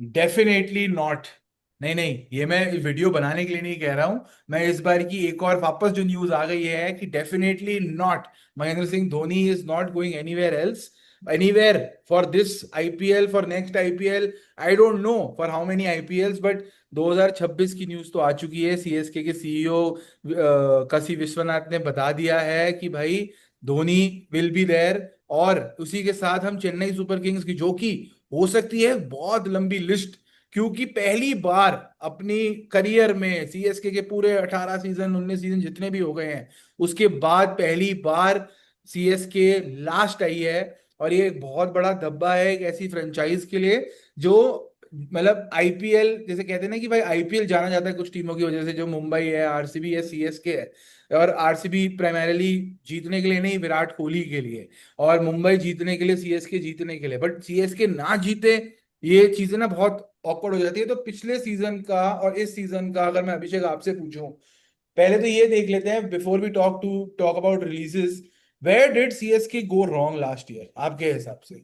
Definitely not. नहीं नहीं, ये मैं वीडियो बनाने के लिए नहीं कह रहा हूं। मैं इस बार की एक और वापस जो न्यूज आ गई है कि definitely not, Mahendra Singh Dhoni is not going anywhere else, anywhere for this IPL, for next IPL. I don't know for how many IPLs, but 2026 की न्यूज तो आ चुकी है। सीएसके के सीईओ काशी विश्वनाथ ने बता दिया है कि भाई धोनी विल बी देयर। और उसी के साथ हम चेन्नई सुपर किंग्स की, जो कि हो सकती है बहुत लंबी लिस्ट, क्योंकि पहली बार अपनी करियर में सीएसके के पूरे 18 सीजन 19 सीजन जितने भी हो गए हैं, उसके बाद पहली बार सीएसके लास्ट आई है। और ये एक बहुत बड़ा धब्बा है एक ऐसी फ्रेंचाइज के लिए जो, मतलब आईपीएल जैसे कहते हैं ना कि भाई आईपीएल जाना जाता है कुछ टीमों की वजह से, जो मुंबई है, आरसीबी है, सीएसके है। और आरसीबी प्राइमरीली जीतने के लिए नहीं, विराट कोहली के लिए। और मुंबई जीतने के लिए, सीएसके जीतने के लिए, बट सीएसके ना जीते, ये चीजें ना बहुत ऑकवर्ड हो जाती है। तो पिछले सीजन का और इस सीजन का अगर मैं अभिषेक आपसे पूछूं, पहले तो ये देख लेते हैं before we talk about releases, where did CSK go wrong last year आपके हिसाब से?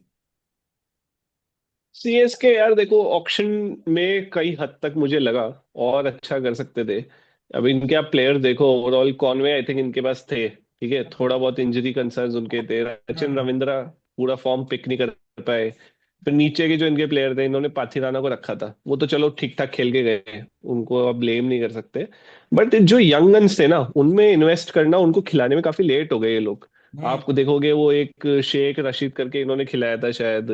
सीएसके यार देखो, ऑक्शन में कई हद तक मुझे लगा और अच्छा कर सकते थे। अब इनके आप प्लेयर देखो, ओवरऑल कॉनवे आई थिंक इनके पास थे, ठीक है, थोड़ा बहुत इंजरी कंसर्न्स उनके थे। सचिन हम्म। रविंद्रा पूरा फॉर्म पिक नहीं कर पाए। फिर नीचे के जो इनके प्लेयर थे, इन्होंने पाथिराना को रखा था, वो तो चलो ठीक ठाक खेल के गए, उनको अब ब्लेम नहीं कर सकते। बट जो यंग गन्स थे ना, उनमें इन्वेस्ट करना, उनको खिलाने में काफी लेट हो गए ये लोग। हम्म। आपको देखोगे वो एक शेख रशीद करके इन्होंने खिलाया था शायद,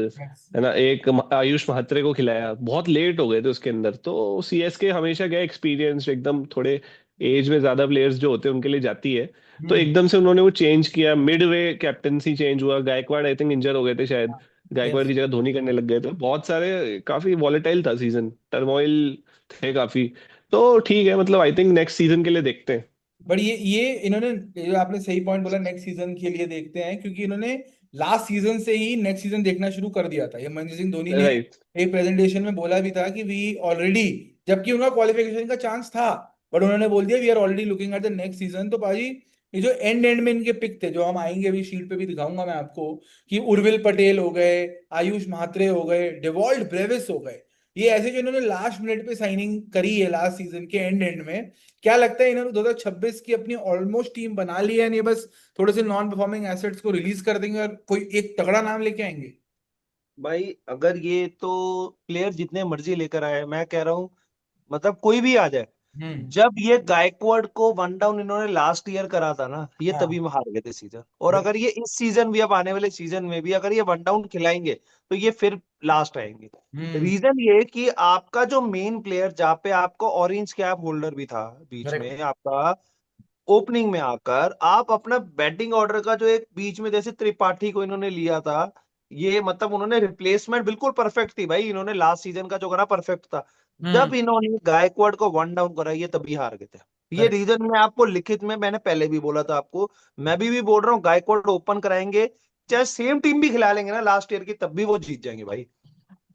है ना, एक आयुष महात्रे को खिलाया, बहुत लेट हो गए थे उसके अंदर। तो सीएसके हमेशा क्या, एक्सपीरियंस एकदम थोड़े एज में ज्यादा प्लेयर्स जो होते हैं उनके लिए जाती है। तो हम्म। एकदम से उन्होंने वो चेंज किया, मिड वे कैप्टनसी चेंज हुआ, गायकवाड़ आई थिंक इंजर हो गए थे शायद, गायकवाड़ यस। की जगह धोनी करने लग गए थे, बहुत सारे, काफी वॉलेटाइल था सीजन, टर्मोइल थे काफी। तो ठीक है, मतलब आई थिंक नेक्स्ट सीजन के लिए देखते हैं। बट ये इन्होंने, ये जो आपने सही पॉइंट बोला, नेक्स्ट सीजन के लिए देखते हैं, क्योंकि इन्होंने लास्ट सीजन से ही नेक्स्ट सीजन देखना शुरू कर दिया था। ये महेंद्र सिंह धोनी ने राइट। एक प्रेजेंटेशन में बोला भी था कि वी ऑलरेडी, जबकि उनका क्वालिफिकेशन का चांस था, बट उन्होंने बोल दिया we are already looking at the next season. तो पाजी, ये जो एंड एंड में इनके पिक थे, जो हम आएंगे अभी शीट पे भी दिखाऊंगा मैं आपको, कि उर्विल पटेल हो गए, आयुष म्हात्रे हो गए, डेवॉल्ट ब्रेविस हो गए, ये ऐसे जो इन्होंने लास्ट मिनट पे साइनिंग करी है लास्ट सीजन के एंड एंड में। क्या लगता है इन्होंने 2026 की अपनी ऑलमोस्ट टीम बना ली है, नहीं बस थोड़े से नॉन परफॉर्मिंग एसेट्स को रिलीज कर देंगे और कोई एक तगड़ा नाम लेके आएंगे? भाई अगर ये तो प्लेयर जितने मर्जी लेकर आए, मैं कह रहा हूँ मतलब कोई भी आ जाए, हम्म। जब ये गायकवाड को वन डाउन इन्होंने लास्ट ईयर करा था ना, ये तभी हाँ। में हार गए थे सीजन। और अगर ये इस सीजन भी, अब आने वाले सीजन में भी अगर ये वन डाउन खिलाएंगे, तो ये फिर लास्ट आएंगे। हम्म। रीजन ये कि आपका जो मेन प्लेयर, जहाँ पे आपको ऑरेंज कैप होल्डर भी था बीच करेक्ट। में आपका, ओपनिंग में आकर आप अपना बैटिंग ऑर्डर का जो एक बीच में जैसे त्रिपाठी को इन्होंने लिया था, ये मतलब उन्होंने रिप्लेसमेंट बिल्कुल परफेक्ट थी भाई, इन्होंने लास्ट सीजन का जो करा परफेक्ट था। हम्म। जब इन्होंने गायकवाड को वन डाउन करा, ये तभी हार गए थे। ये करेक्ट। रीजन मैं आपको लिखित में मैंने पहले भी बोला था आपको, मैं भी बोल रहा हूँ, गायकवाड ओपन कराएंगे, चाहे सेम टीम भी खिला लेंगे ना लास्ट ईयर की, तब भी वो जीत जाएंगे भाई।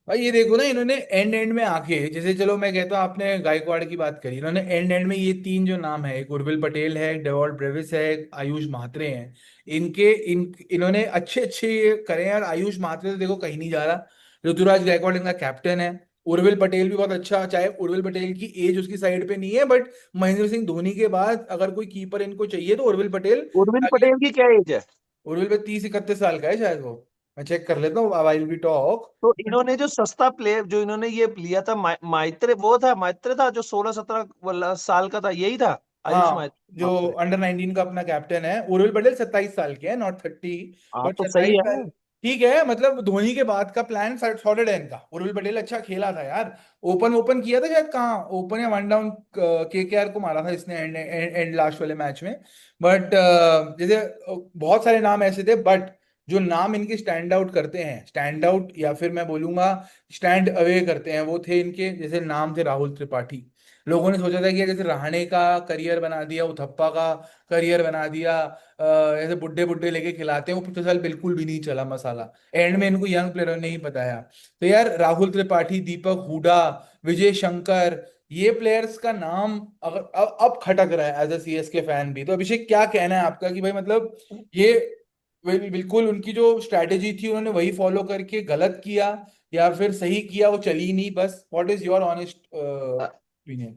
भाई ये देखो ना, इन्होंने एंड एंड में आके, जैसे चलो मैं कहता हूँ, आपने गायकवाड़ की बात करी, इन्होंने एंड एंड में ये तीन जो नाम है, एक उर्विल पटेल है, एक डेवॉल्ट ब्रेविस है, एक आयुष म्हात्रे हैं, इन्होंने अच्छे अच्छे ये करे हैं यार। आयुष म्हात्रे तो देखो कहीं नहीं जा रहा, ऋतुराज गायकवाड़ इनका कैप्टन है। उर्विल पटेल भी बहुत अच्छा, चाहे उर्विल पटेल की एज उसकी साइड पे नहीं है, बट महेंद्र सिंह धोनी के बाद अगर कोई कीपर इनको चाहिए तो उर्विल पटेल। उर्विल पटेल की क्या एज है? उर्विल पे 30 31 साल का है शायद वो, मैं चेक कर लेता हूँ वाइल वी टॉक। तो इन्होंने जो सस्ता प्लेयर जो इन्होंने ये लिया था, माइत्रे, वो था माइत्रे था जो 16 17 साल का था, यही था आयुष हाँ, जो मात्रे। अंडर 19 का अपना कैप्टन है। उर्विल पटेल 27 साल के हैं, नॉट 30, हाँ बट तो सही 27 साल। है। ठीक है, मतलब धोनी के बाद का प्लान सॉलिड है इनका। उर्विल पटेल अच्छा खेला था यार, ओपन ओपन किया था शायद, कहाँ ओपन या वन डाउन, केकेआर को मारा था इसने एंड एंड लास्ट वाले मैच में। बट जैसे बहुत सारे नाम ऐसे थे, बट जो नाम इनके स्टैंड आउट करते हैं, स्टैंड आउट या फिर मैं बोलूंगा स्टैंड अवे करते हैं, वो थे इनके, जैसे नाम थे राहुल त्रिपाठी। लोगों ने सोचा था कि जैसे रहाणे का करियर बना दिया, उथप्पा का करियर बना दिया, ऐसे बुड्ढे बुड्ढे लेके खिलाते हैं, वो 50 साल बिल्कुल भी नहीं चला मसाला। एंड में इनको यंग प्लेयर ने ही बताया। तो यार राहुल त्रिपाठी, दीपक हुडा, विजय शंकर, ये प्लेयर्स का नाम अगर अब खटक रहा है एज ए सीएसके फैन भी। तो अभिषेक क्या कहना है आपका कि भाई मतलब ये बिल्कुल उनकी जो स्ट्रैटेजी थी उन्होंने वही फॉलो करके गलत किया, या फिर सही किया वो चली नहीं बस? What is your honest opinion?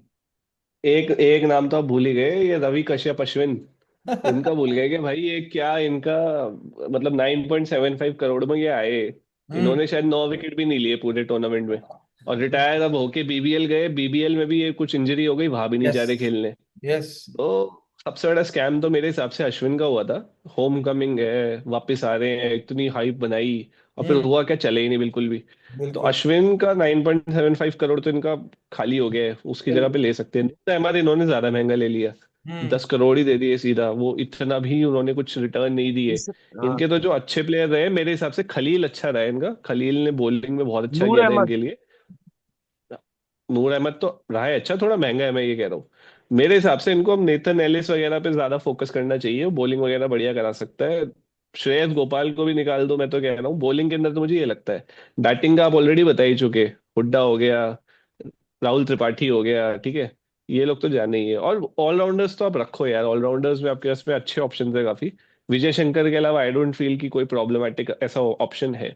एक एक नाम तो आप भूल ही गए, ये रवि कश्यप अश्विन। इनका भूल गए कि भाई ये क्या इनका, मतलब 9.75 करोड़ में ये आए। हम्म। इन्होंने शायद 9 विकेट भी नहीं लिए पूरे टूर्नामेंट में। और रिटायर अब होके बीबीएल गए, बीबीएल में भी ये कुछ इंजरी हो गई, वहां भी नहीं यस। जा रहे खेलने। यस। तो सबसे बड़ा स्कैम तो मेरे हिसाब से अश्विन का हुआ था। होम कमिंग है, वापस आ रहे हैं, इतनी हाइप बनाई, और फिर हम्म। हुआ क्या, चले ही नहीं बिल्कुल भी। तो बिल्कुल। अश्विन का 9.75 करोड़ तो इनका खाली हो गया है, उसकी जगह पे बिल्कुल। ले सकते हैं। तो हमारे इन्होंने ज्यादा महंगा ले लिया, हम्म। 10 करोड़ ही दे दिए सीधा, वो इतना भी उन्होंने कुछ रिटर्न नहीं दिए। हाँ, इनके तो जो अच्छे प्लेयर रहे मेरे हिसाब से, खलील अच्छा रहा इनका, खलील ने बॉलिंग में बहुत अच्छा नूर किया था अहमद। इनके लिए। नूर अहमद तो रहा है अच्छा, थोड़ा महंगा है, मैं ये कह रहा हूँ। मेरे हिसाब से इनको अब नेथन एलिस वगैरह पे ज्यादा फोकस करना चाहिए, बॉलिंग वगैरह बढ़िया करा सकता है। श्रेयस गोपाल को भी निकाल दो, मैं तो कह रहा हूँ बॉलिंग के अंदर तो मुझे ये लगता है। बैटिंग का आप ऑलरेडी बता ही चुके, हुड्डा हो गया, राहुल त्रिपाठी हो गया, ठीक है, ये लोग तो जाने ही है। और ऑलराउंडर्स तो आप रखो यार, ऑलराउंडर्स में आपके पास में अच्छे ऑप्शन है काफी। विजय शंकर के अलावा आई डोंट फील कि कोई प्रॉब्लमेटिक ऐसा ऑप्शन है।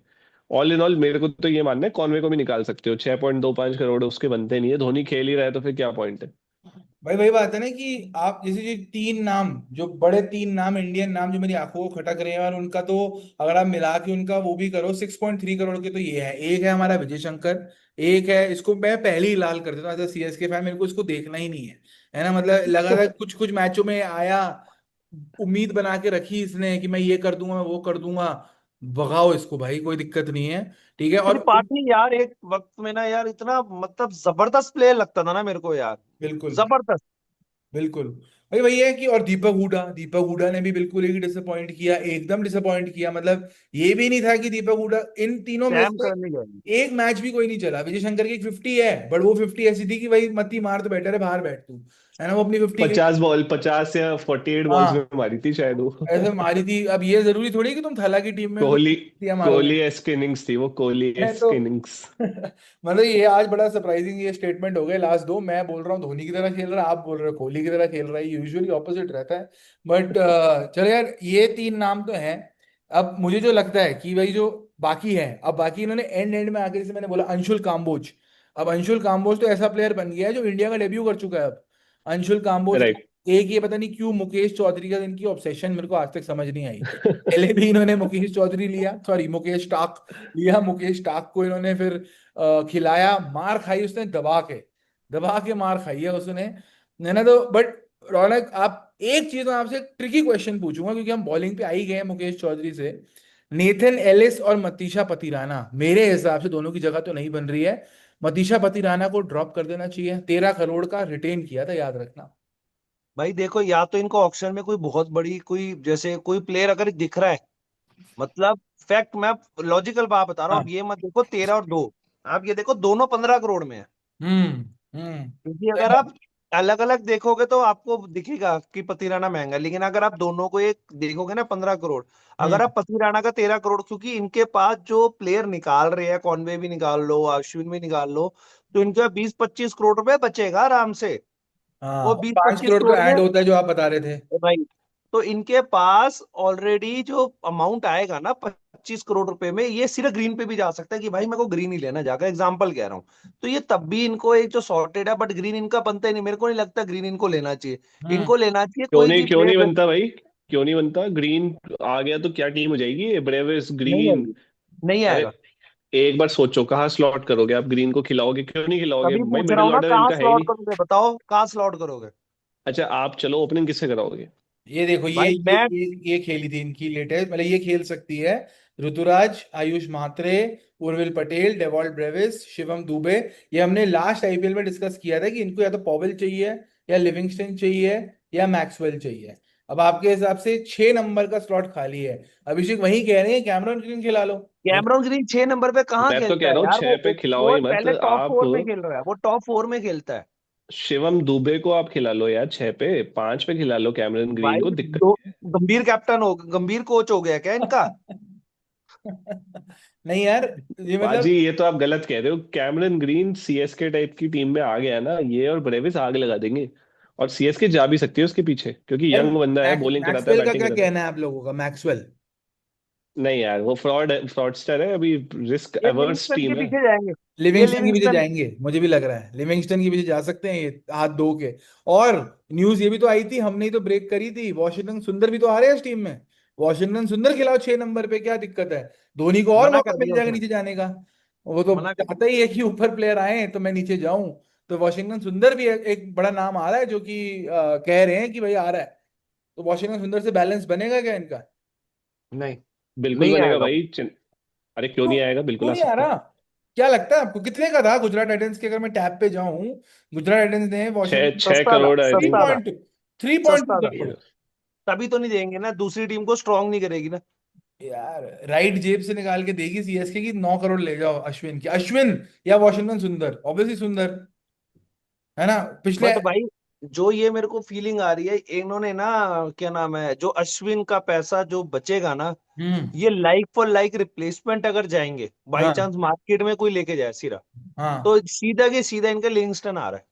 ऑल इन ऑल मेरे को तो ये मानना है, कॉनवे को भी निकाल सकते हो, 6.25 करोड़ उसके बनते नहीं है, धोनी खेल ही रहा है तो फिर क्या पॉइंट है। भाई वही बात है ना कि आप जैसे जो तीन नाम, जो बड़े तीन नाम इंडियन नाम जो मेरी आंखों को खटक रहे हैं, और उनका तो अगर आप मिला के उनका वो भी करो 6.3 करोड़ के, तो ये है, एक है हमारा विजय शंकर, एक है, इसको मैं पहले ही लाल कर देता हूँ एज अ सीएसके फैन, मेरे को इसको देखना ही नहीं है ना, मतलब लगा था कुछ कुछ मैचों में आया, उम्मीद बना के रखी इसने कि मैं ये कर दूंगा, मैं वो कर दूंगा, भगाओ इसको भाई, कोई दिक्कत नहीं है। ठीक है। और त्रिपाठी यार एक वक्त में ना यार इतना मतलब जबरदस्त प्लेयर लगता था ना मेरे को यार, बिल्कुल। जबरदस्त। बिल्कुल। भाई वही है कि, और दीपक हुडा, दीपक हुडा ने भी बिल्कुल ही डिसअपॉइंट किया, एकदम डिसअपॉइंट किया, मतलब ये भी नहीं था कि दीपक हुडा, इन तीनों में सैम से करने गए। एक मैच भी कोई नहीं चला। विजय शंकर की एक 50 है, बट वो 50 ऐसी थी कि भाई मत ही मार, तो बेटर है बाहर बैठ तू, है ना, वो अपनी 50 गई। 50 बॉल, 50 या 48 बॉल्स में हाँ, मारी थी शायद वो। ऐसे मारी थी। अब ये जरूरी थोड़ी कि तुम थाला की टीम में कोहली, मारोगे, कोहली एस्क इनिंग्स थी वो, कोहली है तो। Ask innings. मतलब ये आज बड़ा सरप्राइजिंग ये स्टेटमेंट हो गया लास्ट दो, मैं बोल रहा हूँ धोनी की तरह खेल रहा है, आप बोल रहे हो कोहली की तरह खेल रहा है, यूजुअली ऑपोजिट रहता है। बट चलो यार, ये तीन नाम तो हैं। अब मुझे जो लगता है कि भाई जो बाकी है, अब बाकी इन्होंने एंड एंड में आकर, जैसे मैंने बोला अंशुल काम्बोज, अब अंशुल काम्बोज तो ऐसा प्लेयर बन गया है जो इंडिया का डेब्यू कर चुका है अब, अंशुल काम्बोज। राइट। एक ये पता नहीं क्यों मुकेश चौधरी का इनकी ऑब्सेशन मेरे को आज तक समझ नहीं आई। पहले भी इन्होंने मुकेश चौधरी लिया, सॉरी मुकेश टाक लिया, मुकेश टाक को इन्होंने फिर खिलाया, मार खाई उसने दबा के मार खाई है उसने, है ना। तो बट रौनक, आप एक चीज, मैं आपसे एक ट्रिकी क्वेश्चन पूछूंगा, क्योंकि हम बॉलिंग पे आ ही गए हैं मुकेश चौधरी से। नेथन एलिस और मतीशा पतिराना, मेरे हिसाब से दोनों की जगह तो नहीं बन रही है। मतीशा पतिराना को ड्रॉप कर देना चाहिए, 13 करोड़ का रिटेन किया था, याद रखना। भाई देखो, या तो इनको ऑक्शन में कोई बहुत बड़ी कोई जैसे कोई प्लेयर अगर दिख रहा है, मतलब फैक्ट मैं लॉजिकल बात बता रहा हूँ, हाँ। आप ये मत देखो 13 और 2, आप ये देखो दोनों 15 करोड़ में है। हम्म। हम्म। क्योंकि अगर आप अलग अलग देखोगे तो आपको दिखेगा कि पतिराना महंगा है, लेकिन अगर आप दोनों को एक देखोगे ना 15 करोड़, अगर हम्म। आप पतिराना का 13 करोड़, क्योंकि इनके पास जो प्लेयर निकाल रहे हैं, कॉनवे भी निकाल लो, अश्विन भी निकाल लो, तो इनके 20-25 करोड़ रुपए बचेगा आराम से। हाँ, वो और बीस 5 करोड़ पच्चीस तो करोड़ में ऐड होता है जो आप बता रहे थे। राइट, तो इनके पास ऑलरेडी जो अमाउंट आएगा ना 25 करोड़ रुपए में, ये सिर्फ ग्रीन पे भी जा सकता है कि भाई मेरे को ग्रीन ही लेना जाकर, एग्जाम्पल कह रहा हूँ। तो ये तब भी इनको एक जो सॉर्टेड है, बट ग्रीन इनका बनता ही नहीं, मेरे को नहीं लगता ग्रीन इनको लेना चाहिए। हम्म। इनको लेना चाहिए कोई भी क्यों नहीं प्लेयर। बनता भाई, क्यों नहीं बनता? ग्रीन आ गया तो क्या टीम हो जाएगी, ब्रेविस नहीं ग्रीन। आएगी, नहीं अरे आएगा। एक बार सोचो, कहाँ स्लॉट करोगे आप ग्रीन को? खिलाओगे? क्यों नहीं खिलाओगे तभी भाई, पूछ रहा हूँ मिडिल ना, ऑर्डर कहाँ इनका है ही स्लॉट नहीं। करोगे बताओ, कहाँ स्लॉट करोगे? अच्छा आप चलो, ओपनिंग किससे कराओगे? ये देखो, ये भाई ये मैं ये खेली थी इनकी लेटेस्ट, मतलब ये खेल सकती है ऋतुराज, आयुष म्हात्रे, उर्विल पटेल, डेवॉल्ट ब्रेविस, शिवम दुबे। ये हमने लास्ट आईपीएल में डिस्कस किया था कि इनको या तो पॉवेल चाहिए, या लिविंगस्टन चाहिए, या मैक्सवेल चाहिए। अब आपके हिसाब से 6 नंबर का स्लॉट खाली है, अभिषेक वही कह रहे हैं कैमरन ग्रीन खिला लो। कैमरॉन ग्रीन 6 नंबर पे कहाँ मैं तो खेलता कह है रहा हूँ यार, 6 पे खिलाओ वो ही मत पहले टॉप आप। 4 में खेल रहा है, वो टॉप 4 में खेलता है। शिवम दुबे को आप खिला लो यार 6 पे, 5 पे खिला लो कैमरन ग्रीन भाई को, दिक्कत दो, क्या है? गंभीर कैप्टन हो, गंभीर कोच हो गया क्या इनका? नहीं यार, ये बाजी मतलब, ये तो आप गलत कह रहे हो, कैमरन ग्रीन सीएसके टाइप की टीम में आ गया ना, ये और ब्रेविस आग लगा देंगे। और सीएसके जा भी सकती है उसके पीछे, क्योंकि यार यंग बंदा है, बॉलिंग कराता है, मैक्सवेल का बैटिंग क्या कराता है। कहना है आप लोगों का, मैक्सवेल? नहीं यार, वो फ्रॉडस्टर है, अभी रिस्क ये एवर्स लिविंगस्टन के टीम है। पीछे जाएंगे। ये लिविंगस्टन के पीछे लिविंगस्टन। जाएंगे, मुझे भी लग रहा है लिविंगस्टन के पीछे जा सकते हैं ये, हाथ धो के। और न्यूज ये भी तो आई थी, हमने ही तो ब्रेक करी थी, वॉशिंगटन सुंदर भी तो आ रहे हैं इस टीम में। वॉशिंगटन सुंदर खिलाओ 6 नंबर पे, क्या दिक्कत है? धोनी को और मना मौका कर मिल दिया जाएगा उसने। नीचे जाने का। वो तो मना कर चाहता ही है कि ऊपर प्लेयर आए तो मैं नीचे जाऊं। तो वॉशिंगटन सुंदर भी एक बड़ा नाम आ रहा है, जो कि कह रहे हैं कि भाई आ रहा है। तो वॉशिंगटन सुंदर से बैलेंस बनेगा क्या इनका? नहीं, बिल्कुल नहीं बनेगा आएगा वो। भाई। अरे क्यों क्यों नहीं आएगा, क्यों बिल्कुल आ नहीं आ सकता है। रहा? क्या लगता है आपको कितने का था गुजरात टाइटंस के? अगर मैं टैब पे जाऊं, गुजरात टाइटंस ने छह वॉशिंगटन छह सस्ता था, करोड़ आई थ्री थिंक। सस्ता था, पॉइंट थ्री पॉइंट टू सस्ता था। करोड़ तभी तो नहीं देंगे ना, दूसरी टीम को स्ट्रांग नहीं करेगी ना। यार राइट जेब से निकाल के देगी सीएसके की, 9 करोड़ ले जाओ अश्विन की, अश्विन या वॉशिंगटन सुंदर, ऑब्वियसली सुंदर, है ना? पिछले। बट भाई, जो ये मेरे को फीलिंग आ रही है, इन्होंने ना, क्या नाम है, जो अश्विन का पैसा जो बचेगा ना, हम्म। ये लाइक फॉर लाइक रिप्लेसमेंट अगर जाएंगे, बाई हाँ चांस मार्केट में कोई लेके जाए सिरा, हाँ। तो सीधा के सीधा इनका लिविंगस्टन आ रहा है,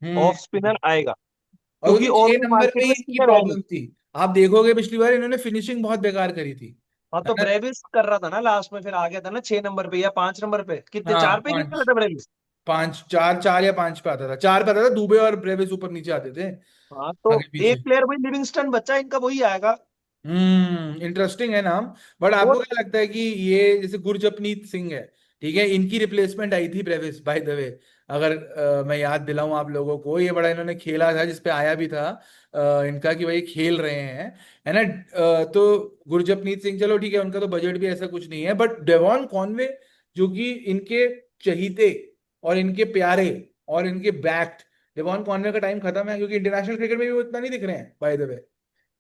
हम्म। ऑफ स्पिनर आएगा। और क्योंकि क्योंकि और छह कोई नंबर पे मार्केट ही में इनकी स्पिनर है नहीं। प्रॉब्लम थी। आप देखोगे पिछली बार इन्होंने फिनिशिंग बहुत बेकार करी थी, हाँ, है तो ना? ब्रेविस कर रहा था ना लास्ट में, फिर आ गया था ना 6 नंबर पे या 5 नंबर पे, कितने, हाँ 4 पे खेल रहा पांच, था ब्रेविस। पांच, चार, 4 या 5 पे आता था, 4 पे आता था, दुबे और ब्रेविस ऊपर नीचे आते थे, हाँ, तो आगे पीछे। एक प्लेयर भाई लिविंगस्टन बच्चा इनका वही आएगा। इंटरेस्टिंग है नाम। बट आपको और क्या लगता है कि ये जैसे गुरजपनीत सिंह है, ठीक है, इनकी रिप्लेसमेंट आई थी ब्रेविस बाय द वे। अगर मैं याद दिलाऊं आप लोगों को, ये बड़ा इन्होंने खेला था जिसपे आया भी था इनका कि भाई खेल रहे हैं, है ना? तो गुरजपनीत सिंह, चलो ठीक है, उनका तो बजट भी ऐसा कुछ नहीं है, बट डेवॉन कॉनवे, जो कि इनके चहीते और इनके प्यारे और इनके बैक्ट, डेवॉन कॉनवे का टाइम खत्म है, क्योंकि इंटरनेशनल क्रिकेट में भी वो इतना नहीं दिख रहे हैं बाय द वे।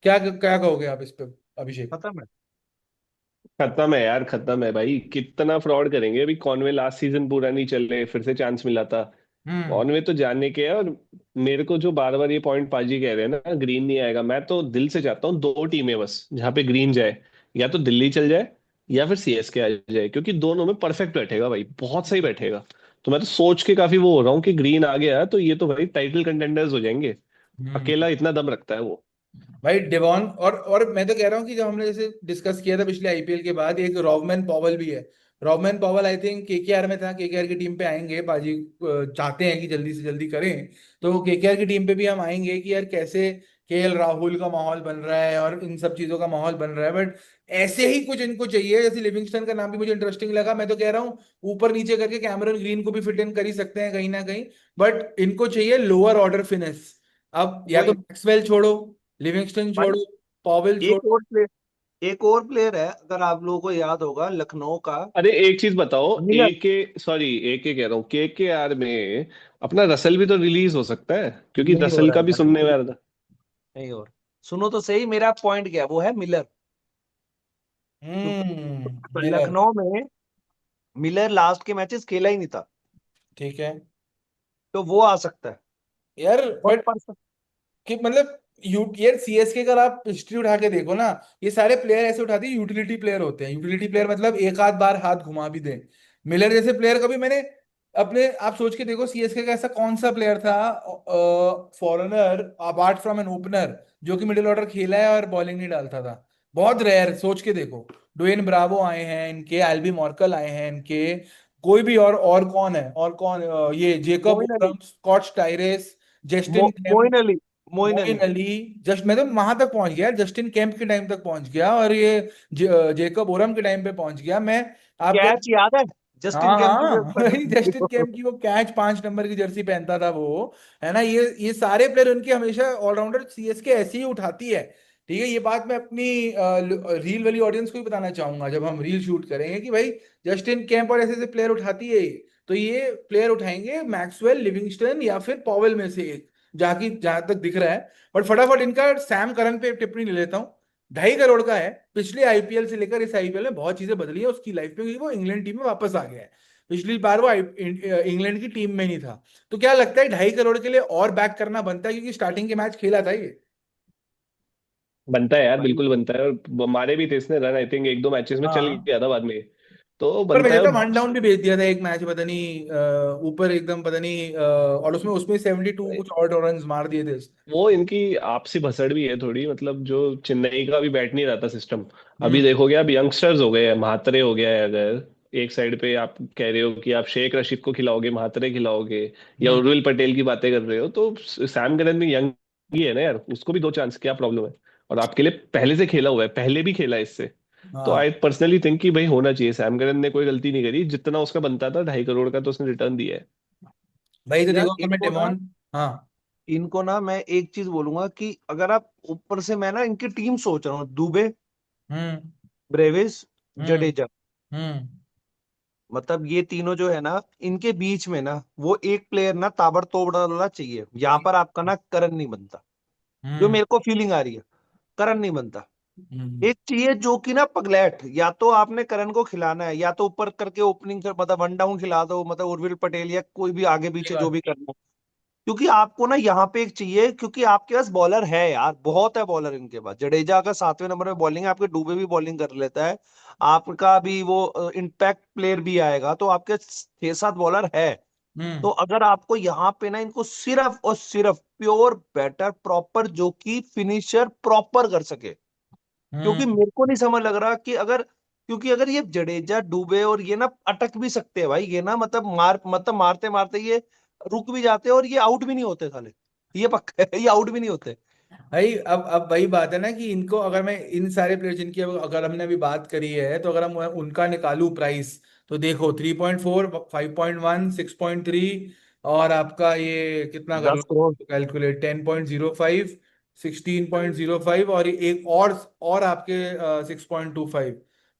क्या क्या कहोगे आप इस पे, अभिषेक? खत्म है। खत्म है यार, खत्म है भाई। कितना फ्रॉड करेंगे। अभी कॉनवे लास्ट सीजन पूरा नहीं चले, फिर से चांस मिला था। हम्म। कॉनवे तो जानने के है। और मेरे को जो बार बार ये पॉइंट पाजी कह रहे हैं ना, ग्रीन नहीं आएगा, मैं तो दिल से चाहता हूँ दो टीमें बस जहाँ पे ग्रीन जाए। या तो दिल्ली चल जाए, या फिर सीएसके आ जाए, क्योंकि दोनों में परफेक्ट बैठेगा भाई, बहुत सही बैठेगा। तो मैं तो सोच के काफी वो हो रहा हूँ कि ग्रीन आ गया तो ये तो भाई टाइटल कंटेंडर्स हो जाएंगे। हम्म। अकेला इतना दम रखता है वो। भाई डेवॉन, और मैं तो कह रहा हूँ कि जब हमने जैसे डिस्कस किया था पिछले आईपीएल के बाद, एक रॉवमैन पॉवल भी है। Rovman Powell I think KKR में था, केकेआर की टीम पे आएंगे पाजी, चाहते हैं कि जल्दी से जल्दी करें। तो केकेआर की टीम पे भी हम आएंगे कि यार कैसे केएल राहुल का माहौल बन रहा है और इन सब चीजों का माहौल बन रहा है, बट ऐसे ही कुछ इनको चाहिए। जैसे लिविंगस्टन का नाम भी मुझे इंटरेस्टिंग लगा, मैं तो कह रहा हूँ ऊपर नीचे करके कैमरन ग्रीन को भी फिट इन कर ही सकते हैं कहीं ना कहीं, बट इनको चाहिए लोअर ऑर्डर फिनिश। अब या तो वही मैक्सवेल छोड़ो, लिविंगस्टन भाई। छोड़ो, पॉवेल एक छोड़ो। और प्लेयर, एक और प्लेयर है, अगर आप लोगों को याद होगा, लखनऊ का, अरे एक चीज बताओ, मिलर। ए के कह रहा हूँ, के आर में अपना रसल भी तो रिलीज हो सकता है, क्योंकि नहीं हो रसल रहा का है भी यार, सुनने में आ रहा था। नहीं हो रहा। सुनो तो सही, मेरा पॉइंट क्या है, वो है मिलर। क्योंकि मिलर। लखनऊ में मिलर लास्ट के मैचेस खेला ही नहीं था, ठीक है तो वो आ सकता है। यार, और बट कि मतलब यार सीएसके का आप हिस्ट्री उठा के देखो ना, ये सारे प्लेयर ऐसे उठाते हैं, यूटिलिटी प्लेयर होते हैं। यूटिलिटी प्लेयर मतलब एक आध बार हाथ घुमा भी दे। मिलर जैसे प्लेयर कभी मैंने अपने, आप सोच के देखो सीएसके का ऐसा कौन सा प्लेयर था foreigner apart from an opener, जो कि मिडिल ऑर्डर खेला है और बॉलिंग नहीं डालता था। बहुत रेयर, सोच के देखो। डुएन ब्रावो आए हैं इनके, एल्बी मॉर्कल आए हैं इनके, कोई भी और कौन है, और कौन, ये Jacob Moeen Ali, Oram, Scott टायरेस, जस्टिन मोइन अली, मोइन मोइन अली। अली। जस्ट मैं तो वहां तक पहुंच गया, जस्टिन केम्प के टाइम तक पहुंच गया, और ये जेकब ओरम के टाइम पे पहुंच गया मैं। आप कह, कैच याद है जस्टिन हाँ केम की हाँ जब जस्टिन केम्प की वो कैच, 5 नंबर की जर्सी पहनता था वो, है ना? ये सारे प्लेयर उनके हमेशा ऑलराउंडर सीएसके ऐसे ही उठाती है। ठीक है, ये बात मैं अपनी रील वाली ऑडियंस को भी बताना चाहूंगा जब हम रील शूट करेंगे, कि भाई जस्टिन केम्प और ऐसे ऐसे प्लेयर उठाती है ये। तो ये प्लेयर उठाएंगे मैक्सवेल, लिविंगस्टन या फिर पॉवेल में से एक, जहां तक दिख रहा है। बट फटाफट इनका सैम करन पे टिप्पणी ले लेता हूँ। 2.5 करोड़ का है, पिछले आईपीएल से लेकर इस आईपीएल में बहुत चीजें बदली है उसकी लाइफ में, क्योंकि वो इंग्लैंड टीम में वापस आ गया है। पिछली बार वो इंग्लैंड की टीम में नहीं था। तो क्या लगता है 2.5 करोड़ के लिए और बैक करना बनता है, क्योंकि स्टार्टिंग के मैच खेला था ये? बनता है यार, भाई। बिल्कुल बनता है। और मारे भी थे इसने रन, आई थिंक एक दो मैचेस में चल हाँ गया था बाद में। तो पर बनता है वेजेटा वन डाउन भी भेज दिया था एक मैच, पता नहीं ऊपर एकदम, पता नहीं और उसमें उसमें 72 कुछ और रन मार दिए थे उसने। वो इनकी आपसी भसड़ भी है थोड़ी, मतलब जो चेन्नई का भी बैठ नहीं रहा था सिस्टम। अभी हम्म। देखोगे अब यंगस्टर्स हो गए हैं, म्हात्रे हो गया है, अगर एक साइड पे आप कह रहे हो कि आप शेख रशीद को खिलाओगे, म्हात्रे खिलाओगे, या हम्म। उर्विल पटेल की बातें कर रहे हो, तो सैम करन भी यंग ही है ना यार, उसको भी दो चांस, क्या प्रॉब्लम है? और आपके लिए पहले से खेला हुआ है, पहले भी खेला है इससे। तो हाँ आई पर्सनली थिंक कि भाई होना चाहिए, सैम करन ने कोई गलती नहीं करी, जितना उसका बनता था 2.5 करोड़ का तो उसने रिटर्न दिया है। भाई, तो यार देखो अगर मैं डेमोन। हाँ। इनको ना मैं एक चीज बोलूंगा कि अगर आप ऊपर से, मैं ना इनकी टीम सोच रहा हूँ, दुबे, हम्म। ब्रेविस, हम्म। जडेजा, हम्म। मतलब ये तीनों जो है ना, इनके बीच में ना वो एक प्लेयर ना ताबड़तोड़ डालना चाहिए। यहाँ पर आपका ना करन नहीं बनता, जो हम्म। मेरे को फीलिंग आ रही है, करन नहीं बनता। हम्म। एक चाहिए जो कि ना पगलैट, या तो आपने करण को खिलाना है, या तो ऊपर करके ओपनिंग कर, मतलब वन डाउन खिला दो, मतलब उर्विल पटेल या कोई भी आगे सही पीछे जो बात। भी करना है। क्योंकि आपको ना यहाँ पे एक चाहिए, क्योंकि आपके पास बॉलर है यार, बहुत है बॉलर इनके पास। जडेजा का 7वें नंबर में बॉलिंग है, आपके डूबे भी बॉलिंग कर लेता है, आपका भी वो इम्पैक्ट प्लेयर भी आएगा, तो आपके 6-7 बॉलर है। हम्म। तो अगर आपको यहाँ पे ना इनको सिर्फ और सिर्फ प्योर बैटर प्रॉपर, जो कि फिनिशर प्रॉपर कर सके, क्योंकि हम्म। मेरे को नहीं समझ लग रहा कि अगर, क्योंकि अगर ये जडेजा, डूबे और ये ना अटक भी सकते हैं भाई, ये ना मतलब मारते मारते ये रुक भी जाते हैं, और ये आउट भी नहीं होते साले, ये पक्का है, ये आउट भी नहीं होते। भाई, अब वही बात है ना कि इनको अगर मैं इन सारे प्लेयर जिनकी अगर हमने अभी बात करी है, तो अगर हम उनका निकालूं प्राइस, तो देखो 3.4, 5.1, 6.3, और आपका ये कितना कर लो 10 करोड़। कैलकुलेट, 10.05, 16.05, और ये एक और आपके 6.25,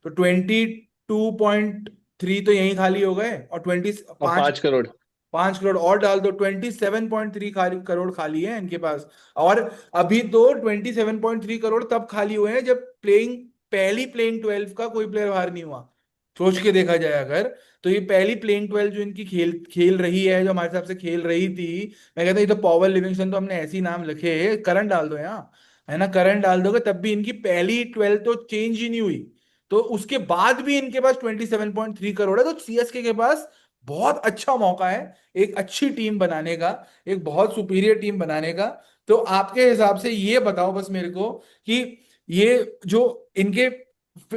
तो 22.3 तो यहीं खाली हो गए, और ट्वेंटी अब पांच 5 करोड़। 5 करोड़ और डाल दो, 27.3 करोड़ खाली है इनके पास। और अभी तो 27.3 करोड़ तब खाली हुए हैं जब पहली प्लेइंग 12 का कोई प्लेयर बाहर नहीं हुआ। सोच के देखा जाए अगर, तो ये पहली प्लेइंग 12 जो इनकी खेल खेल रही है, जो हमारे हिसाब से खेल रही थी, मैं कहता हूँ ये तो पॉवर लिविंगस्टन, तो हमने ऐसे ही नाम लिखे, करंट डाल दो यहाँ, है ना, करंट डाल दोगे तब भी इनकी पहली 12 तो चेंज ही नहीं हुई। तो उसके बाद भी इनके पास 27.3 करोड़ है, तो सीएसके के पास बहुत अच्छा मौका है एक अच्छी टीम बनाने का, एक बहुत सुपीरियर टीम बनाने का। तो आपके हिसाब से ये बताओ बस मेरे को कि ये जो इनके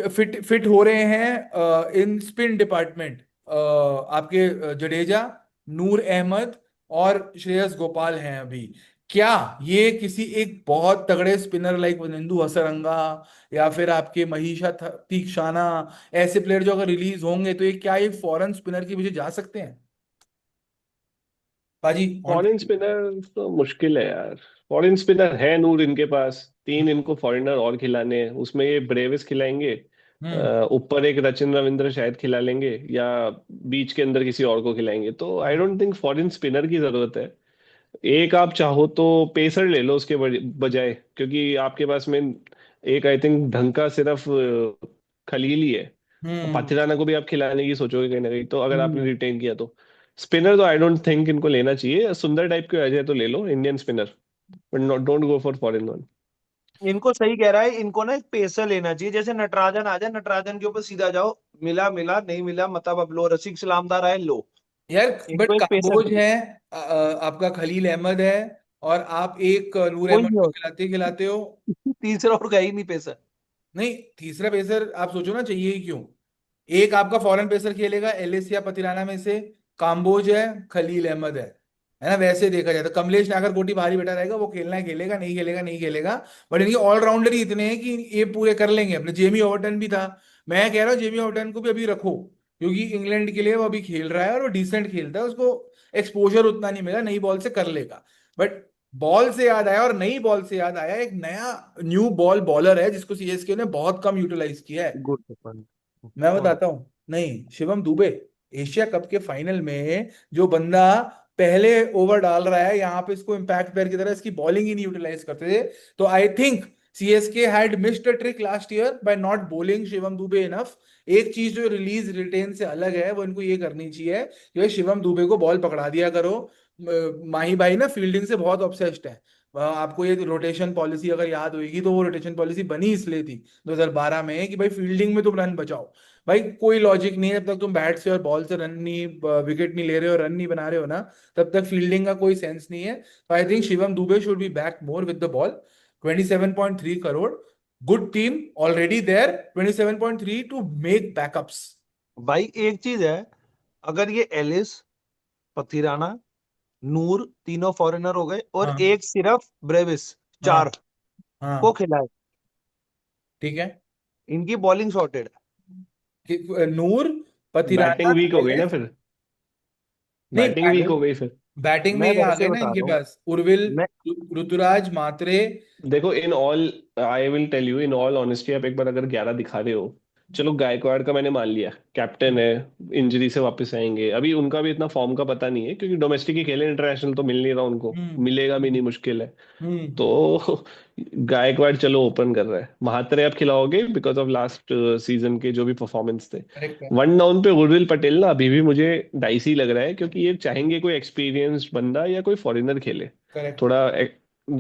फिट फिट हो रहे हैं इन स्पिन डिपार्टमेंट, आपके जडेजा, नूर अहमद और श्रेयस गोपाल हैं अभी, क्या ये किसी एक बहुत तगड़े स्पिनर लाइक वनिंदु हसरंगा, या फिर आपके महीशा तीक्षाना, ऐसे प्लेयर जो अगर रिलीज होंगे, तो ये क्या ये फॉरेन स्पिनर की वजह जा सकते हैं? बाजी ऑन। फॉरेन स्पिनर तो मुश्किल है यार। फॉरेन स्पिनर है नूर इनके पास, 3 इनको फॉरेनर और खिलाने हैं, उसमें ये ब्रेविस खिलाएंगे, हम्म। ऊपर एक रचिन रविंद्र शायद खिला लेंगे, या बीच के अंदर किसी और को खिलाएंगे, तो I don't think foreign spinner की जरूरत है। एक आप चाहो तो पेसर ले लो उसके बजाय, क्योंकि आपके पास में एक आई थिंक ढंग का सिर्फ खलील ही है। हम्म। पाथिराना को भी आप खिलाने की सोचोगे कहीं ना कहीं, तो अगर आपने हम्म। रिटेन किया तो स्पिनर तो आई डोंट थिंक इनको लेना चाहिए। सुंदर टाइप के आ जाए तो ले लो Indian spinner, but not, don't go for foreign one. इनको सही कह रहा है, इनको ना एक पेसर लेना चाहिए, जैसे नटराजन आ जाए, नटराजन के ऊपर सीधा जाओ, मिला मिला, नहीं मिला मतलब अब लो, रसिक सलामदार आए लो। यार बट इनको एक पेसर काम्बोज चाहिए। है, आपका खलील अहमद है, और आप एक नूर कोई अहमद नहीं को हो, खिलाते खिलाते हो। तीसरा और गई नहीं पेसर। नहीं, तीसरा पेसर आप सोचो ना चाहिए ही क्यों? एक आपका फॉरेन पेसर खेलेगा एलिस या पतिराना में से, काम्बोज है, खलील अहमद है ना, वैसे देखा जाए तो कमलेश नागर कोटी भारी बैठा रहेगा, वो खेलना है खेलेगा, नहीं खेलेगा नहीं खेलेगा। बट इनके ऑलराउंडर ही इतने हैं कि ये पूरे कर लेंगे अपने। जेमी ओवर्टन भी था, मैं कह रहा हूँ जेमी ओवर्टन को भी अभी रखो, क्योंकि इंग्लैंड के लिए वो अभी खेल रहा है और वो डिसेंट खेलता है, उसको एक्सपोजर उतना नहीं मिला, नई बॉल से कर लेगा। बट बॉल से याद आया, और नई बॉल से याद आया, एक नया न्यू बॉल बॉलर है जिसको सीएसके ने बहुत कम यूटिलाइज किया है। गुड कौन? मैं कौन? बताता हूँ, नहीं, शिवम दुबे। एशिया कप के फाइनल में जो बंदा पहले ओवर डाल रहा है यहाँ पे, इसको इम्पैक्ट प्लेयर की तरह इसकी बॉलिंग ही नहीं यूटिलाइज करते थे। तो I think CSK had missed a trick last year by not bowling Shivam Dube enough. एक चीज जो रिलीज रिटेन से अलग है, वो इनको ये करनी चाहिए कि भाई शिवम दुबे को बॉल पकड़ा दिया करो। माही भाई ना फील्डिंग से बहुत ऑब्सेस्ड है। आपको ये रोटेशन पॉलिसी अगर याद होगी, तो वो रोटेशन पॉलिसी बनी इसलिए थी 2012 में कि भाई फील्डिंग में तुम रन बचाओ। भाई कोई लॉजिक नहीं है, जब तक तुम बैट से और बॉल से रन नहीं, विकेट नहीं ले रहे हो, रन नहीं बना रहे हो ना, तब तक फील्डिंग का कोई सेंस नहीं है। तो I think Shivam Dube should be back more with the ball. 27.3 crore, good team already there, 27.3 to make backups. भाई एक चीज है, अगर ये एलिस, पथिराना, नूर तीनों फॉरेनर हो गए और हाँ एक सिर्फ ब्रेविस, हाँ चार को हाँ, खिलाए, ठीक है। इनकी बॉलिंग सॉर्टेड। नूर, पथिराना, बैटिंग वीक हो गई ना एलिस। फिर, नहीं, बैटिंग वीक हो गई फिर। बैटिंग में मैं ये आ गए वैसे ना बता इनके रहा हूँ। पास, उर्विल, मैं ऋतुराज, मात्रे। देखो in all, I will tell you in all honesty, आप एक बार अगर 11 दिखा रहे हो, चलो गायकवाड़ का मैंने मान लिया, कैप्टन है, इंजरी से वापस आएंगे, अभी उनका भी इतना फॉर्म का पता नहीं है क्योंकि डोमेस्टिक ही खेले, इंटरनेशनल तो मिल नहीं रहा उनको, हम्म मिलेगा भी नहीं, मुश्किल है। हम्म, तो गायकवाड़ चलो ओपन कर रहा है, महात्रे आप खिलाओगे बिकॉज ऑफ लास्ट सीजन के जो भी परफॉर्मेंस थे। करेक्ट है, वन डाउन पे उर्विल पटेल ना अभी भी मुझे डाइसी लग रहा है, क्योंकि ये चाहेंगे कोई एक्सपीरियंस्ड बंदा या कोई फॉरेनर खेले, करेक्ट है। थोड़ा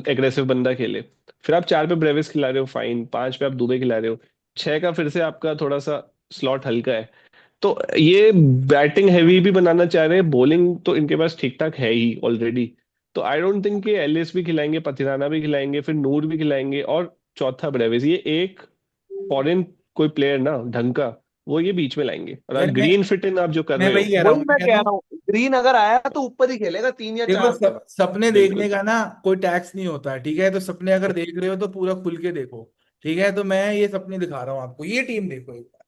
एग्रेसिव बंदा खेले। फिर आप 4 पे ब्रेविस खिला रहे हो, फाइन, 5 पे आप दुबे खिला रहे हो, 6 का फिर से आपका थोड़ा सा स्लॉट हल्का है। तो ये बैटिंग हैवी भी बनाना चाह रहे हैं, बॉलिंग तो इनके पास ठीक ठाक है ही ऑलरेडी। तो आई डोंट थिंक कि एलिस भी खिलाएंगे, पथिराना भी खिलाएंगे, फिर नूर भी खिलाएंगे, और चौथा ब्रेविस, ये एक फॉरेन कोई प्लेयर ना ढंग का, वो ये बीच में लाएंगे। और यार ग्रीन फिट इन आप जो कर मैं रहे वही हो, कह रहा हूँ, वही मैं मैं कहता कह हूँ रहा हूँ, ग्रीन अगर आया तो ऊपर ही खेलेगा 3 या 4 देखो, पे। सपने देखने बिल्कुल। का ना कोई टैक्स नहीं होता है, ठीक है? तो सपने अगर देख रहे हो तो पूरा खुल के देखो, ठीक है? तो मैं ये सपने दिखा रहा हूँ आपको, ये टीम देखो एक बार,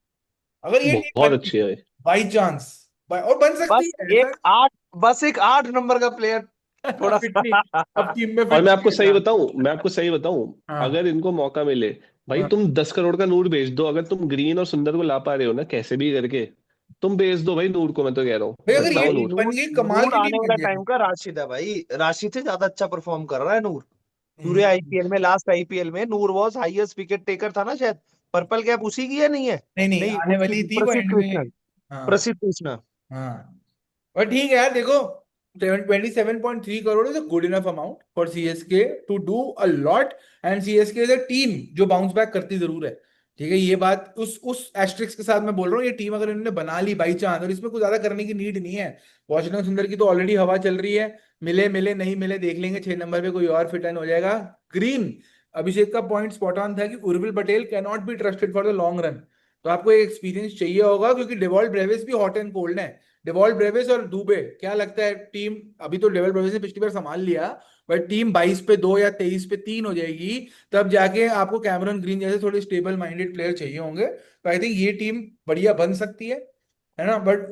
अगर ये टीम बहुत बन अच्छी है। बाई चांस, और बन सकती बस है ऐसा। एक आठ बस एक 8 नंबर का प्लेयर थोड़ा फिट नहीं, सा। अब टीम में और फिट नहीं है। मैं आपको सही बताऊं, हाँ अगर इनको मौका मिले, भाई हाँ, तुम 10 करोड़ का नूर बेच दो, अगर तुम ग्रीन और सुंदर को ला पा रहे हो ना कैसे भी करके, तुम बेच दो भाई नूर को, मैं तो कह रहा भाई हूँ अगर ये लाओ टीम नूर। बन नूर गई, कमाल नूर की आने टीम वाला बन टाइम जाएगी। का राशिद है भाई, राशिद से ज्यादा अच्छा परफॉर्म कर रहा है नूर। पूरे हम्म, आईपीएल में, लास्ट आईपीएल में नूर वॉज हाईएस्ट विकेट टेकर था ना शायद। पर्पल कैप उसी की है, नहीं है? नहीं नहीं, नहीं, आने उसकी वाली थी वो प्रसिद्ध एंड में। कृष्णा। हाँ प्रसिद्ध कृष्णा। हाँ, और ठीक है यार, देखो 27.3 crore is a good enough amount for CSK to do a lot. And CSK is a team जो बाउंस बैक करती जरूर है, ठीक है? ये बात उस एस्ट्रिक्स के साथ मैं बोल रहा हूँ, ये टीम अगर इन्होंने बना ली बाई चांस, और इसमें कुछ ज्यादा करने की नीड नहीं है। वॉशिंगटन सुंदर की तो ऑलरेडी हवा चल रही है, मिले मिले नहीं मिले देख लेंगे, 6 नंबर पे कोई और फिट इन हो जाएगा। ग्रीन, अभिषेक का पॉइंट स्पॉट ऑन था कि Urvil Patel can not be trusted for the long run. तो आपको एक एक्सपीरियंस चाहिए होगा, क्योंकि डेवॉल्ट ब्रेविस भी हॉट एंड कोल्ड है। डेवॉल्ट ब्रेविस और दुबे, क्या लगता है टीम, अभी तो डेवॉल्ट ब्रेविस ने पिछली बार संभाल लिया, बट टीम 22 पे 2 या 23 पे 3 हो जाएगी, तब जाके आपको कैमरन ग्रीन जैसे थोड़े स्टेबल माइंडेड प्लेयर चाहिए होंगे। तो आई थिंक ये टीम बढ़िया बन सकती है ना? बट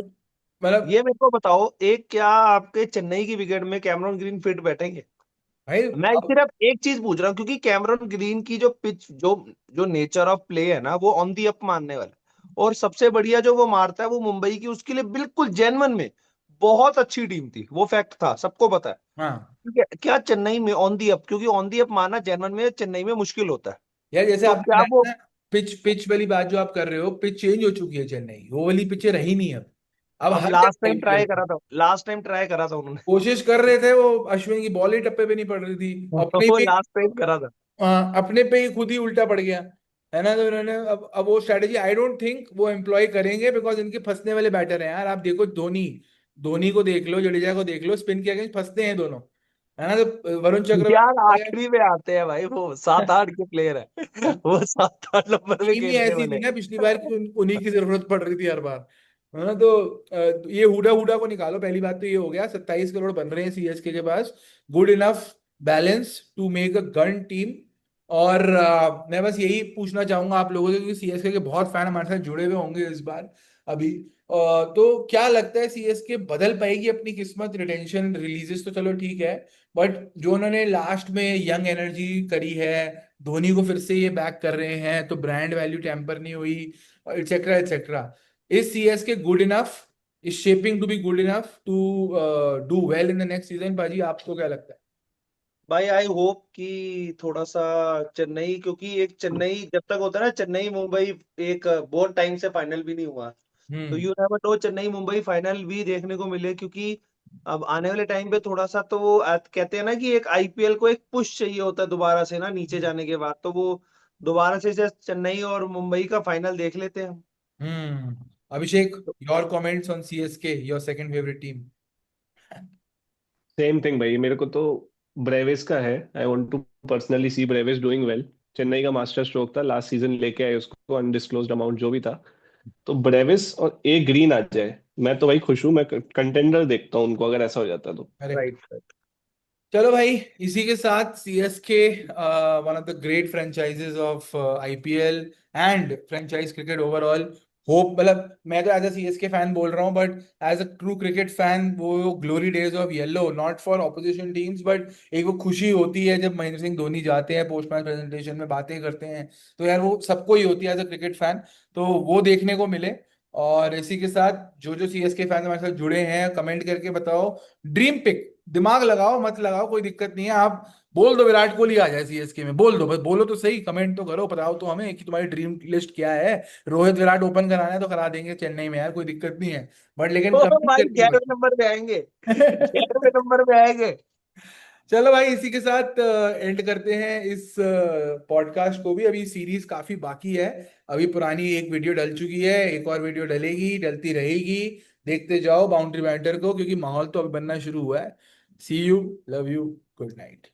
मतलब ये मेरे को बताओ, एक क्या आपके चेन्नई की विकेट में कैमरॉन ग्रीन फिट बैठेंगे? भाई मैं अब, सिर्फ एक चीज पूछ रहा हूँ, क्योंकि कैमरॉन ग्रीन की जो पिच, जो जो नेचर ऑफ प्ले है ना, वो ऑन दी अप मारने वाला है। और सबसे बढ़िया जो वो मारता है वो मुंबई की, उसके लिए बिल्कुल जेन्युइन में बहुत अच्छी टीम थी, वो फैक्ट था, सबको पता है। हाँ ठीक है, क्या चेन्नई में ऑन दी अप, क्योंकि ऑन दी अप मारना जेन्युइन में चेन्नई में मुश्किल होता है। यार, जैसे तो आपने क्या वो, बताया ना, पिच पिच वाली बात जो आप कर रहे हो, पिच चेंज हो चुकी है चेन्नई, वो वाली पिचें रही नहीं अब अब हर लास्ट जगह टाइम ट्राई आईपीएल करा था, लास्ट टाइम ट्राई करा था उन्होंने। कोशिश कर रहे थे, वो अश्विन की बॉल ही टप्पे पे नहीं पड़ रही थी, अपने वो पे लास्ट टाइम करा था। अपने पे ही खुद ही उल्टा पड़ गया, है ना? तो इन्होंने अब वो स्ट्रेटेजी आई डोंट थिंक वो एम्प्लॉय करेंगे, बिकॉज इनके फंसने वाले बैटर हैं यार। आप देखो धोनी, धोनी को देख लो, जडेजा को देख लो, स्पिन के अगेंस्ट फंसते हैं दोनों, है ना? तो वरुण यार चक्रवर्ती आखिरी में आते हैं भाई, वो 7-8 के प्लेयर है। वो 7-8 नंबर में टीम ही खेलने ऐसी थी वाले। ना पिछली बार की, उन्हीं की जरूरत पड़ रही थी हर बार, है ना? तो ये हुडा हुडा को निकालो, पहली बात तो ये हो गया, 27 करोड़ बन रहे हैं सीएसके के पास, good enough balance to make a gun team. और मैं बस यही पूछना चाहूंगा आप लोगों से, क्योंकि सीएसके के बहुत फैन हमारे साथ जुड़े हुए होंगे इस बार अभी, तो क्या लगता है सीएसके बदल पाएगी अपनी किस्मत? रिटेंशन रिलीजेस तो चलो ठीक है, बट जो उन्होंने लास्ट में यंग एनर्जी करी है, धोनी को फिर से ये बैक कर रहे हैं, तो ब्रांड वैल्यू टेम्पर नहीं हुई, et cetera et cetera, is CSK good enough, is shaping to be good enough to do well in the next season? बाजी आपको क्या लगता भाई आई होप कि थोड़ा सा चेन्नई, क्योंकि एक चेन्नई जब तक होता है ना, चेन्नई मुंबई एक बहुत टाइम से फाइनल भी नहीं हुआ। है? तो you never know, Chennai Mumbai final भी देखने को मिले, क्योंकि अब आने वाले टाइम पे थोड़ा सा तो वो कहते हैं ना कि एक आईपीएल को एक पुश चाहिए होता है दोबारा से ना, नीचे जाने के बाद, तो वो दोबारा से चेन्नई और मुंबई का फाइनल देख लेते हैं हम। Abhishek, your comments on CSK, your second favourite team? Same thing भाई, मेरे को तो ब्रेविस का है। I want to personally see Brevis doing well. Chennai का मास्टर स्ट्रोक था लास्ट सीजन, लेके आए उसको, अनडिस्क्लोज्ड अमाउंट जो भी था। तो ब्रेविस और ए ग्रीन आ जाए, मैं तो भाई खुश हूँ। मैं कंटेंडर देखता हूँ उनको, अगर ऐसा हो जाता तो। करेक्ट। राइट। चलो भाई, इसी के साथ CSK, one of the great franchises of IPL and franchise cricket overall. Hope, मतलब मैं तो एज अ सीएसके फैन बोल रहा हूँ, but as a true cricket fan, वो glory days of yellow, not for opposition teams, but एक वो खुशी होती है जब महेंद्र सिंह धोनी जाते हैं पोस्ट मैच प्रेजेंटेशन में बातें करते हैं, तो यार वो सबको ही होती है एज अ क्रिकेट फैन। तो वो देखने को मिले। और इसी के साथ जो जो सीएसके फैन हमारे साथ जुड़े हैं, कमेंट करके बताओ ड्रीम पिक। दिमाग लगाओ मत लगाओ कोई दिक्कत नहीं है, आप बोल दो विराट कोहली आ जाए सीएसके में, बोल दो, बस बोलो तो सही, कमेंट तो करो, बताओ तो हमें कि तुम्हारी ड्रीम लिस्ट क्या है। रोहित विराट ओपन कराना है तो करा देंगे चेन्नई में यार, कोई दिक्कत नहीं है, बट लेकिन ओ कमेंट भाई करके 11वें नंबर पे आएंगे, 11वें नंबर पे आएंगे। चलो भाई, इसी के साथ एंड करते हैं इस पॉडकास्ट को भी। अभी सीरीज काफी बाकी है, अभी पुरानी एक वीडियो डल चुकी है, एक और वीडियो डलेगी, डलती रहेगी। देखते जाओ बाउंड्री बैटर को, क्योंकि माहौल तो अभी बनना शुरू हुआ है। See you, love you, good night.